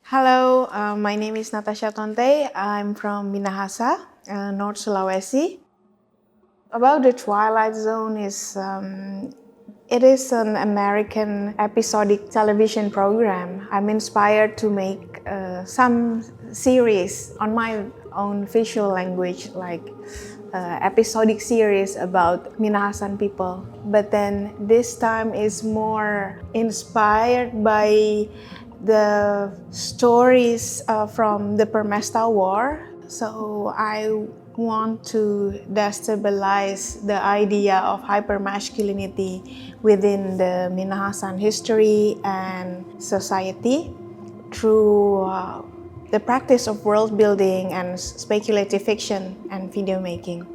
Hello, my name is Natasha Conte. I'm from Minahasan, North Sulawesi. About the Twilight Zone it is an American episodic television program. I'm inspired to make some series on my own visual language, like episodic series about Minahasan people. But then this time is more inspired by the stories from the Permesta War. So I want to destabilize the idea of hypermasculinity within the Minahasan history and society through the practice of world building and speculative fiction and video making.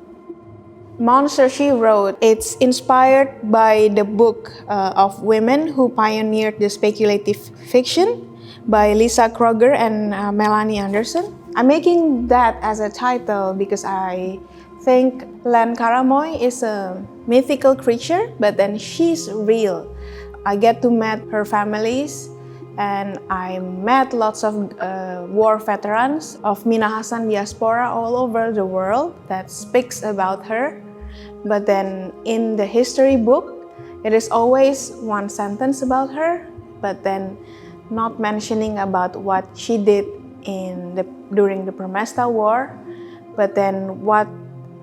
Monster She Wrote, it's inspired by the book of women who pioneered the speculative fiction by Lisa Kroger and Melanie Anderson. I'm making that as a title because I think Len Karamoy is a mythical creature, but then she's real. I get to meet her families, and I met lots of war veterans of Minahasan diaspora all over the world that speaks about her. But then in the history book, it is always one sentence about her, but then not mentioning about what she did during the Permesta War, but then what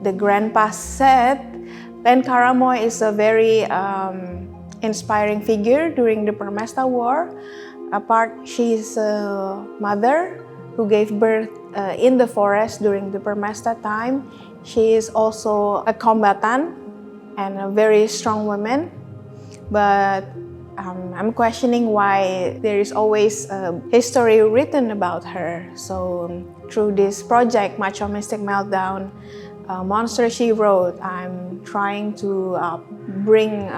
the grandpa said. Len Karamoy is a very inspiring figure during the Permesta War. She's a mother who gave birth in the forest during the Permesta time. She is also a combatant and a very strong woman, but I'm questioning why there is always a history written about her. So through this project, Macho Mystic Meltdown, Monster She Wrote, I'm trying to bring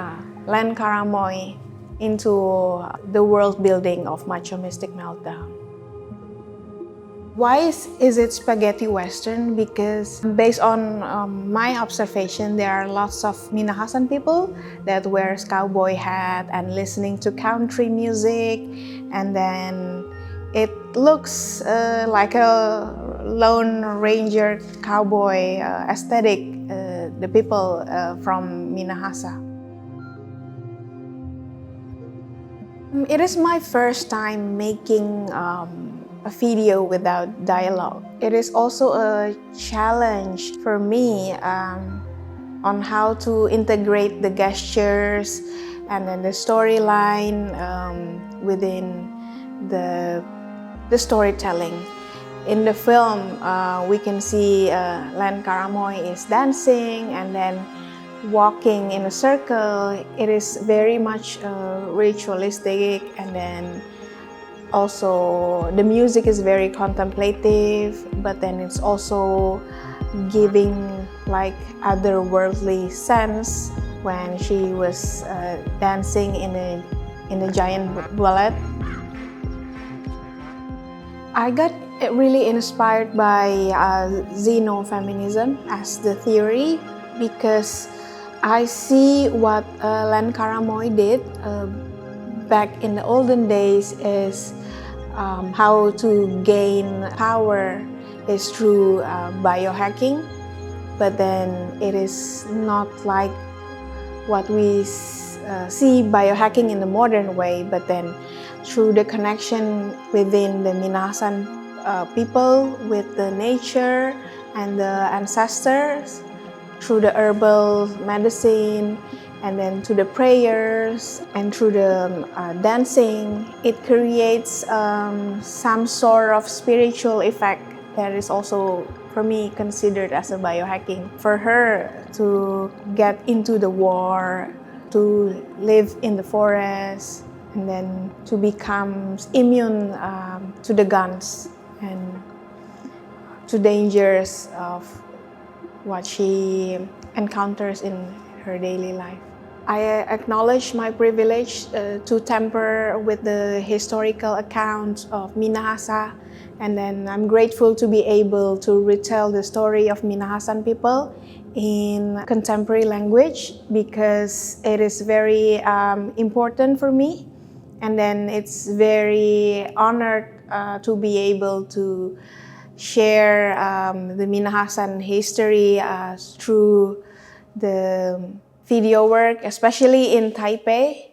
Len Karamoy into the world building of Macho Mystic Meltdown. Why is it spaghetti western? Because based on my observation, there are lots of Minahasan people that wears cowboy hat and listening to country music, and then it looks like a Lone Ranger cowboy aesthetic, the people from Minahasa. It is my first time making a video without dialogue. It is also a challenge for me on how to integrate the gestures and then the storyline within the storytelling. In the film, we can see Len Karamoy is dancing and then walking in a circle. It is very much ritualistic, and then also the music is very contemplative, but then it's also giving like otherworldly sense when she was dancing in a giant ballet. I got really inspired by xenofeminism as the theory, because I see what Len Karamoy did back in the olden days is how to gain power is through biohacking, but then it is not like what we see biohacking in the modern way, but then through the connection within the Minahasan people with the nature and the ancestors, through the herbal medicine, and then to the prayers and through the dancing, it creates some sort of spiritual effect that is also, for me, considered as a biohacking. For her to get into the war, to live in the forest, and then to become immune to the guns and to dangers of what she encounters in her daily life. I acknowledge my privilege to tamper with the historical account of Minahasa, and then I'm grateful to be able to retell the story of Minahasan people in contemporary language, because it is very important for me And then it's very honored to be able to share the Minahasan history through the video work, especially in Taipei.